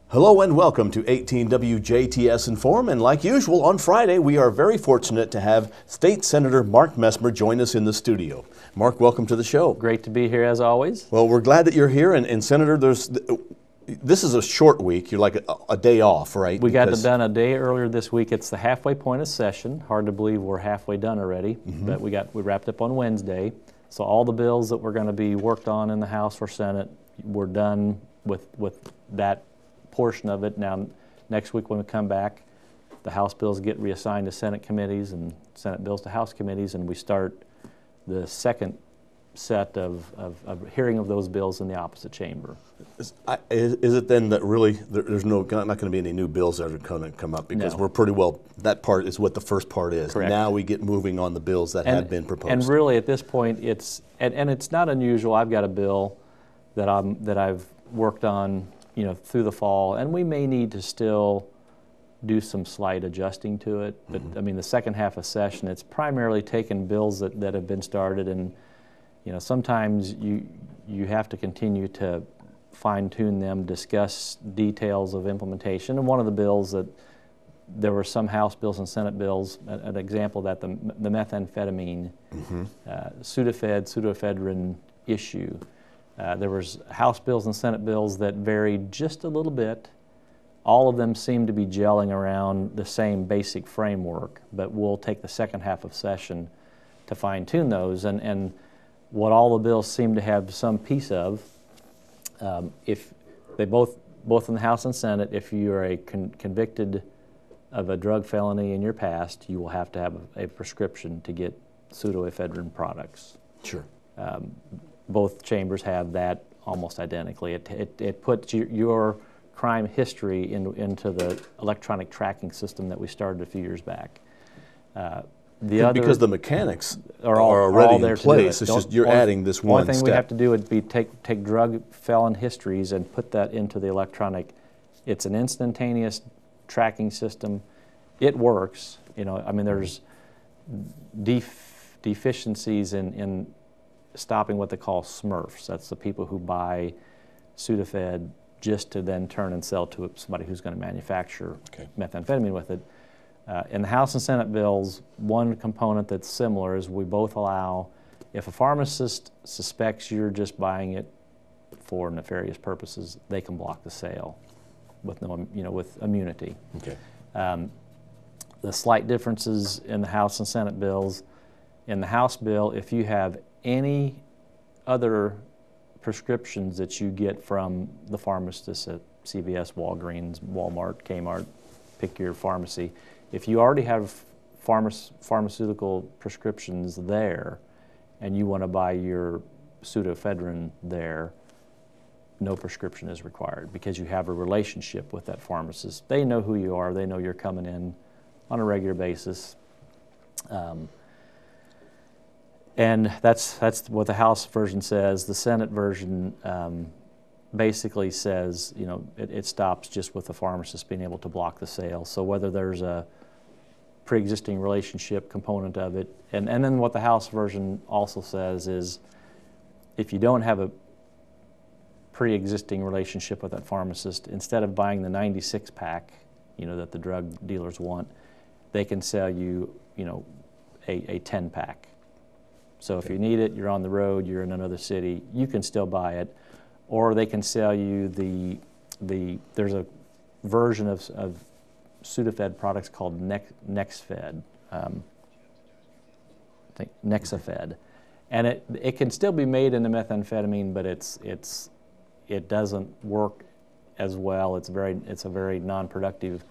Hello and welcome to 18 WJTS-Inform, and like usual on Friday we are very fortunate to have State Senator Mark Messmer join us in the studio. Mark, welcome to the show. Great to be here as always. Well, we're glad that you're here, and Senator, this is a short week. You're like a day off, right? We got it done a day earlier this week. It's the halfway point of session. Hard to believe we're halfway done already, but we wrapped up on Wednesday. So all the bills that were going to be worked on in the House or Senate, we're done with that portion of it. Now, next week when we come back, the House bills get reassigned to Senate committees and Senate bills to House committees, and we start the second set of hearing of those bills in the opposite chamber. Is it then that really there's not going to be any new bills that are going to come up, because we're pretty well, that part is what the first part is. Correct. Now we get moving on the bills that had been proposed. And really at this point it's not unusual. I've got a bill that I've worked on, you know, through the fall, and we may need to still do some slight adjusting to it. But I mean, the second half of session, it's primarily taken bills that have been started, and you know, sometimes you have to continue to fine-tune them, discuss details of implementation. And one of the bills that there were some House bills and Senate bills, an example of that, the methamphetamine, pseudoephedrine issue. There was House bills and Senate bills that varied just a little bit. All of them seem to be gelling around the same basic framework, but we'll take the second half of session to fine-tune those. And what all the bills seem to have some piece of, if they both in the House and Senate, if you are convicted of a drug felony in your past, you will have to have a prescription to get pseudoephedrine products. Sure. Both chambers have that almost identically. It puts your crime history into the electronic tracking system that we started a few years back. Because the mechanics are already in place, it's just you're adding this one step. The only thing we have to do would be take drug felon histories and put that into the electronic. It's an instantaneous tracking system. It works. You know, I mean, there's deficiencies in stopping what they call Smurfs. That's the people who buy Sudafed just to then turn and sell to somebody who's going to manufacture methamphetamine with it. In the House and Senate bills, one component that's similar is we both allow, if a pharmacist suspects you're just buying it for nefarious purposes, they can block the sale with with immunity. Okay. The slight differences in the House and Senate bills. In the House bill, if you have any other prescriptions that you get from the pharmacist at CVS, Walgreens, Walmart, Kmart, pick your pharmacy. If you already have pharmaceutical prescriptions there and you want to buy your pseudoephedrine there, no prescription is required because you have a relationship with that pharmacist. They know who you are. They know you're coming in on a regular basis. And that's what the House version says. The Senate version basically says, you know, it stops just with the pharmacist being able to block the sale. So whether there's a pre-existing relationship component of it, and then what the House version also says is, if you don't have a pre-existing relationship with that pharmacist, instead of buying the 96-pack, you know, that the drug dealers want, they can sell you, you know, a 10-pack. So if you need it, you're on the road, you're in another city, you can still buy it. Or they can sell you there's a version of Sudafed products called Nexfed, I think Nexafed. And it can still be made into methamphetamine, but it doesn't work as well. It's a very non-productive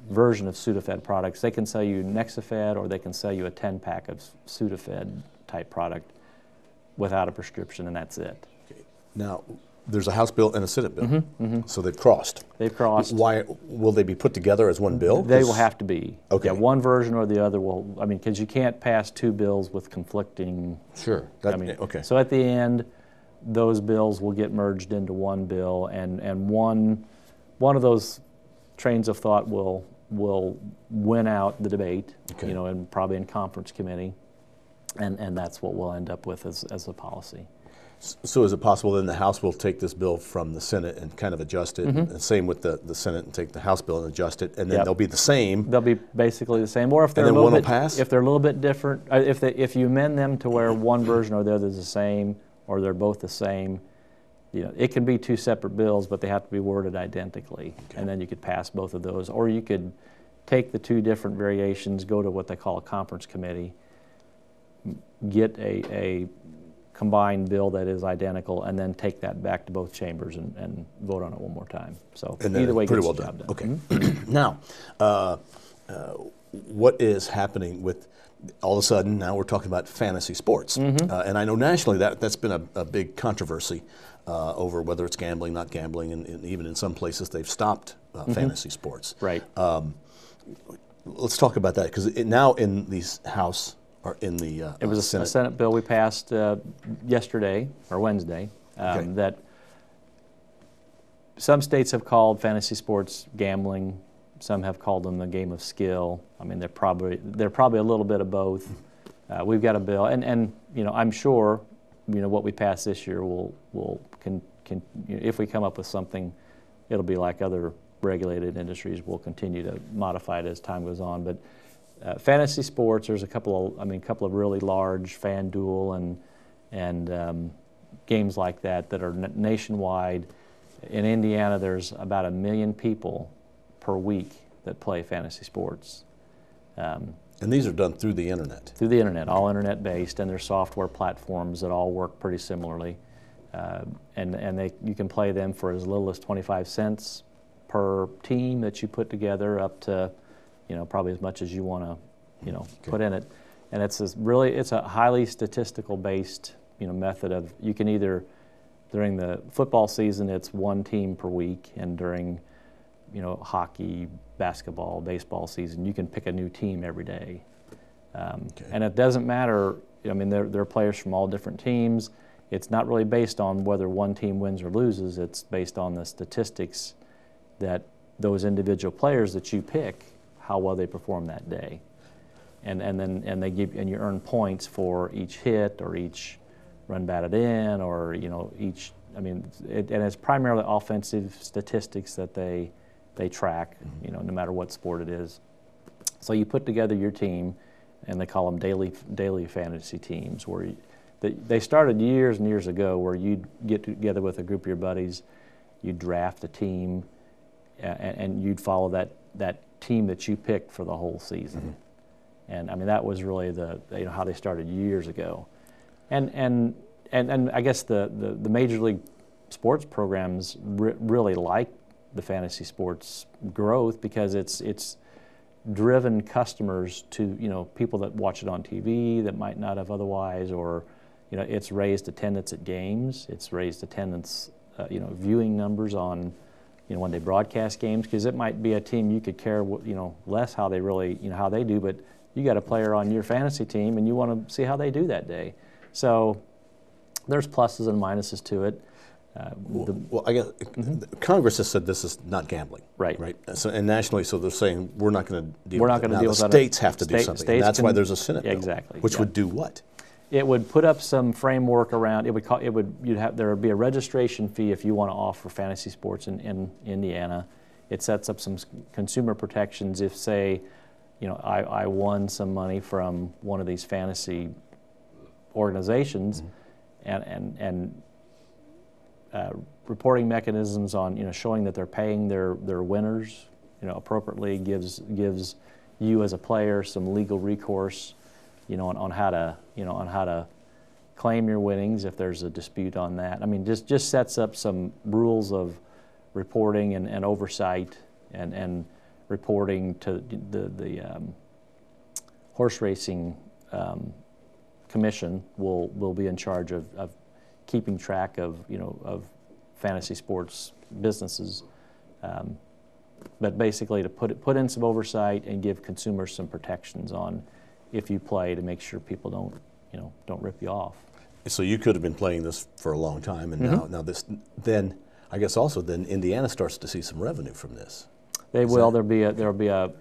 version of Sudafed products. They can sell you Nexafed, or they can sell you a 10-pack of Sudafed type product without a prescription, and that's it. Okay. Now, there's a House bill and a Senate bill, so they've crossed. They've crossed. Why will they be put together as one bill? They will have to be. Okay. Yeah, one version or the other will. I mean, because you can't pass two bills with conflicting. Sure. Okay. So at the end, those bills will get merged into one bill, and one of those trains of thought will win out the debate, you know, and probably in conference committee, and that's what we'll end up with as a policy. So is it possible then the House will take this bill from the Senate and kind of adjust it, and same with the Senate and take the House bill and adjust it, and then they'll be the same? They'll be basically the same, or if they're and then a little one bit, will pass? if they're a little bit different, if you amend them to where one version or the other is the same, or they're both the same, it can be two separate bills, but they have to be worded identically, and then you could pass both of those, or you could take the two different variations, go to what they call a conference committee, get a combined bill that is identical, and then take that back to both chambers and vote on it one more time. So either way, pretty gets well the job done. done. Okay. Now, what is happening with all of a sudden? Now we're talking about fantasy sports, and I know nationally that's been a big controversy over whether it's gambling, not gambling, and even in some places they've stopped fantasy sports. Right. Let's talk about that, because now in these House. Or in the it was Senate. a Senate bill we passed yesterday or Wednesday that some states have called fantasy sports gambling. Some have called them a game of skill. I mean, they're probably a little bit of both. We've got a bill, and I'm sure what we pass this year can if we come up with something, it'll be like other regulated industries. We'll continue to modify it as time goes on, but. Fantasy sports, there's a couple of really large FanDuel and games like that are nationwide. In Indiana, there's about 1 million people per week that play fantasy sports. And these are done through the internet? Through the internet, all internet-based, and there's software platforms that all work pretty similarly. And you can play them for as little as 25 cents per team that you put together, up to probably as much as you want to, put in it, and it's a highly statistical based, method of, you can either, during the football season, it's one team per week, and during, hockey, basketball, baseball season, you can pick a new team every day, and it doesn't matter. I mean, there are players from all different teams. It's not really based on whether one team wins or loses. It's based on the statistics that those individual players that you pick, how well they perform that day, and you earn points for each hit or each run batted in, or each. I mean, and it's primarily offensive statistics that they track. No matter what sport it is. So you put together your team, and they call them daily fantasy teams. Where they started years and years ago, where you'd get together with a group of your buddies, you'd draft a team, and you'd follow that team that you picked for the whole season. And I mean, that was really how they started years ago. And I guess the Major League sports programs really like the fantasy sports growth, because it's driven customers to people that watch it on TV that might not have otherwise, or it's raised attendance at games, it's raised attendance viewing numbers on when they broadcast games, because it might be a team you could care less how they really how they do, but you got a player on your fantasy team and you want to see how they do that day. So there's pluses and minuses to it. Well, I guess Congress has said this is not gambling, right? So, and nationally, so they're saying we're not going to deal with it. Not going to deal with that. States have to do something, and that's why there's a Senate bill, exactly, which would do what? It would put up some framework around. There would be a registration fee if you want to offer fantasy sports in Indiana. It sets up some consumer protections if, say, I won some money from one of these fantasy organizations, and reporting mechanisms on showing that they're paying their winners appropriately gives you as a player some legal recourse on how to claim your winnings if there's a dispute on that. I mean, just sets up some rules of reporting and oversight and reporting to the horse racing commission will be in charge of keeping track of fantasy sports businesses, but basically to put in some oversight and give consumers some protections on if you play, to make sure people don't rip you off. So you could have been playing this for a long time, and now this. Then I guess also then Indiana starts to see some revenue from this. They will. There'll be a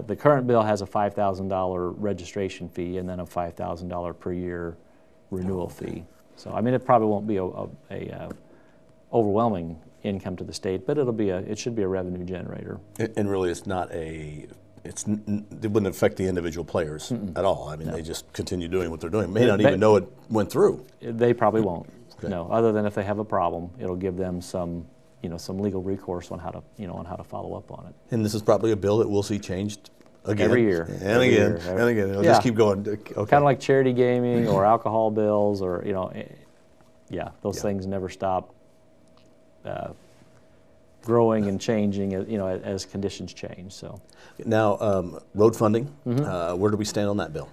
the current bill has a $5,000 registration fee and then a $5,000 per year renewal fee. So I mean, it probably won't be a overwhelming income to the state, but it should be a revenue generator. And really, it wouldn't affect the individual players at all. I mean, they just continue doing what they're doing. May not even know it went through. They probably won't. Okay. No, other than if they have a problem, it'll give them some legal recourse on how to follow up on it. And this is probably a bill that we'll see changed again. Every year. And again. It'll just keep going. Okay. Kind of like charity gaming or alcohol bills or, those things never stop growing and changing, as conditions change. So now, road funding, where do we stand on that bill?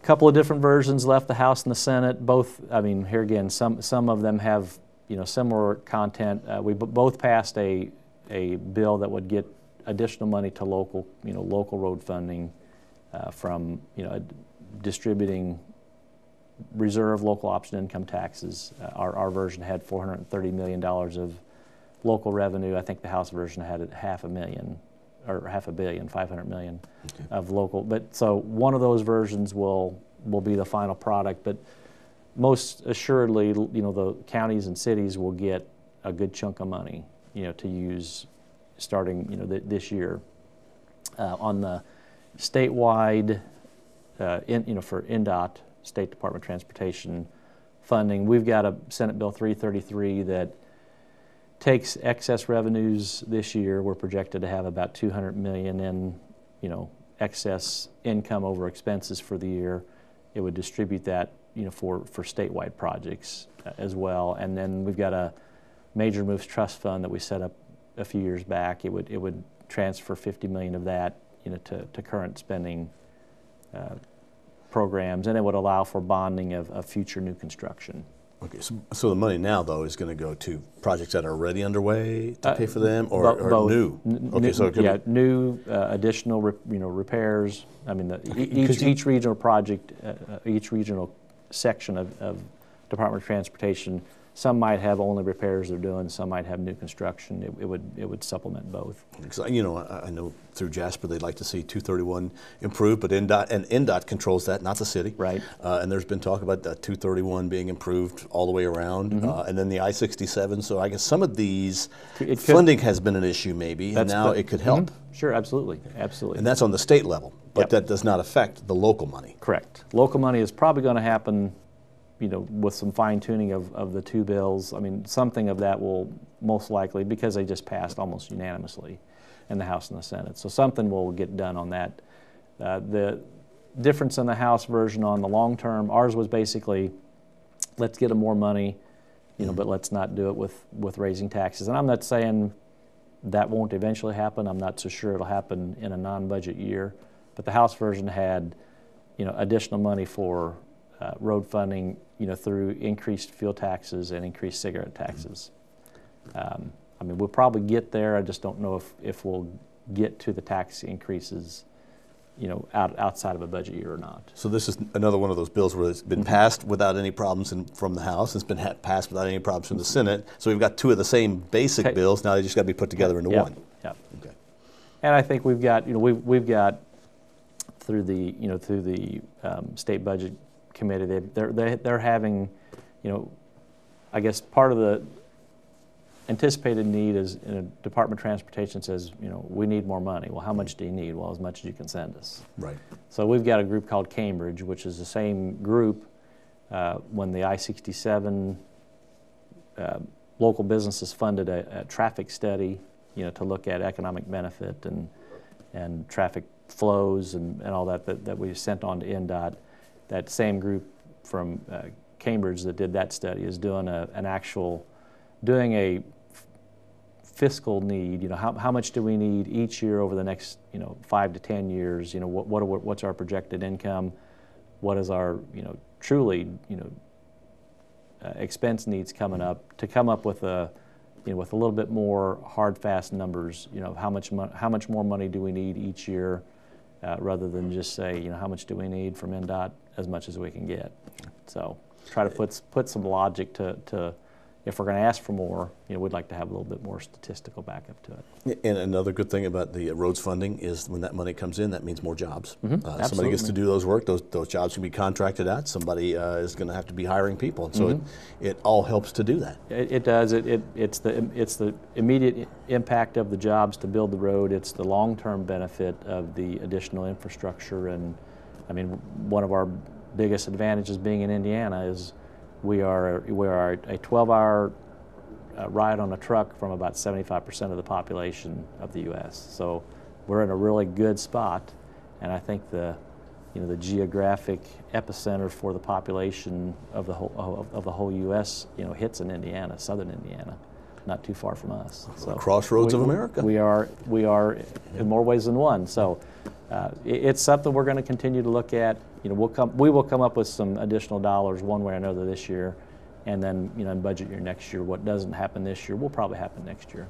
A couple of different versions left the House and the Senate. Both, I mean, here again, some of them have similar content. We both passed a bill that would get additional money to local road funding from distributing reserve local option income taxes. Our version had $430 million of local revenue. I think the House version had $500 million, $500 million of local. But so one of those versions will be the final product. But most assuredly, the counties and cities will get a good chunk of money, to use starting, this year. On the statewide, for INDOT, State Department of Transportation funding, we've got a Senate Bill 333 that takes excess revenues this year. We're projected to have about $200 million in, excess income over expenses for the year. It would distribute that, for statewide projects as well. And then we've got a Major Moves Trust Fund that we set up a few years back. It would transfer $50 million of that, to current spending programs, and it would allow for bonding of future new construction. Okay, so the money now, though, is going to go to projects that are already underway to pay for them, or both. New? Okay, so it could be new, additional, repairs. I mean, each regional project, each regional section of Department of Transportation, some might have only repairs they're doing, some might have new construction. It would supplement both. Because, I know through Jasper they'd like to see 231 improved, but NDOT controls that, not the city. Right. And there's been talk about 231 being improved all the way around, and then the I-67. So I guess some of these funding has been an issue maybe, and now it could help. Sure, absolutely, absolutely. And that's on the state level, but that does not affect the local money. Correct. Local money is probably going to happen, with some fine tuning of the two bills. I mean, something of that will most likely, because they just passed almost unanimously in the House and the Senate. So something will get done on that. The difference in the House version on the long term, ours was basically, let's get them more money, but let's not do it with raising taxes. And I'm not saying that won't eventually happen. I'm not so sure it'll happen in a non-budget year. But the House version had, additional money for road funding, through increased fuel taxes and increased cigarette taxes. I mean, we'll probably get there. I just don't know if we'll get to the tax increases, outside of a budget year or not. So this is another one of those bills where it's been passed without any problems from the House. It's been passed without any problems from the Senate. So we've got two of the same basic bills. Now they just got to be put together into one. Yeah. Okay. And I think we've got, we've got through the state budget committee, they're having, I guess part of the anticipated need is, Department of Transportation says, we need more money. Well, how much do you need? Well, as much as you can send us. Right. So we've got a group called Cambridge, which is the same group when the I-67 local businesses funded a traffic study, to look at economic benefit and traffic flows and all that we sent on to INDOT. That same group from Cambridge that did that study is doing doing a fiscal need. How much do we need each year over the next 5 to 10 years? What's our projected income? What is our truly expense needs coming up, to come up with with a little bit more hard, fast numbers. How much more money do we need each year, rather than just say how much do we need from INDOT? As much as we can get. So try to put some logic to if we're going to ask for more, we'd like to have a little bit more statistical backup to it. And another good thing about the roads funding is when that money comes in, that means more jobs. Somebody gets to do those work. Those jobs can be contracted out. Somebody is going to have to be hiring people. And so it all helps to do that. It does. It's the immediate impact of the jobs to build the road. It's the long-term benefit of the additional infrastructure. And I mean, one of our biggest advantages being in Indiana is we are a 12-hour ride on a truck from about 75% of the population of the U.S. So we're in a really good spot, and I think the geographic epicenter for the population of the whole U.S. hits in Indiana, southern Indiana, not too far from us. So crossroads of America. We are in more ways than one. So it's something we're going to continue to look at. We will come up with some additional dollars one way or another this year, and then in budget year next year. What doesn't happen this year will probably happen next year.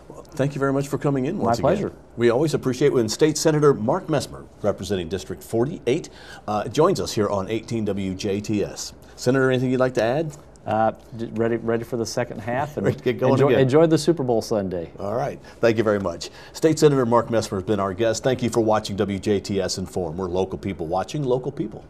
Well, thank you very much for coming in once again. My pleasure. We always appreciate when State Senator Mark Messmer, representing District 48, joins us here on 18 WJTS. Senator, anything you'd like to add? Ready for the second half, and ready to get going enjoy the Super Bowl Sunday. All right. Thank you very much. State Senator Mark Messmer has been our guest. Thank you for watching WJTS Inform. We're local people watching local people.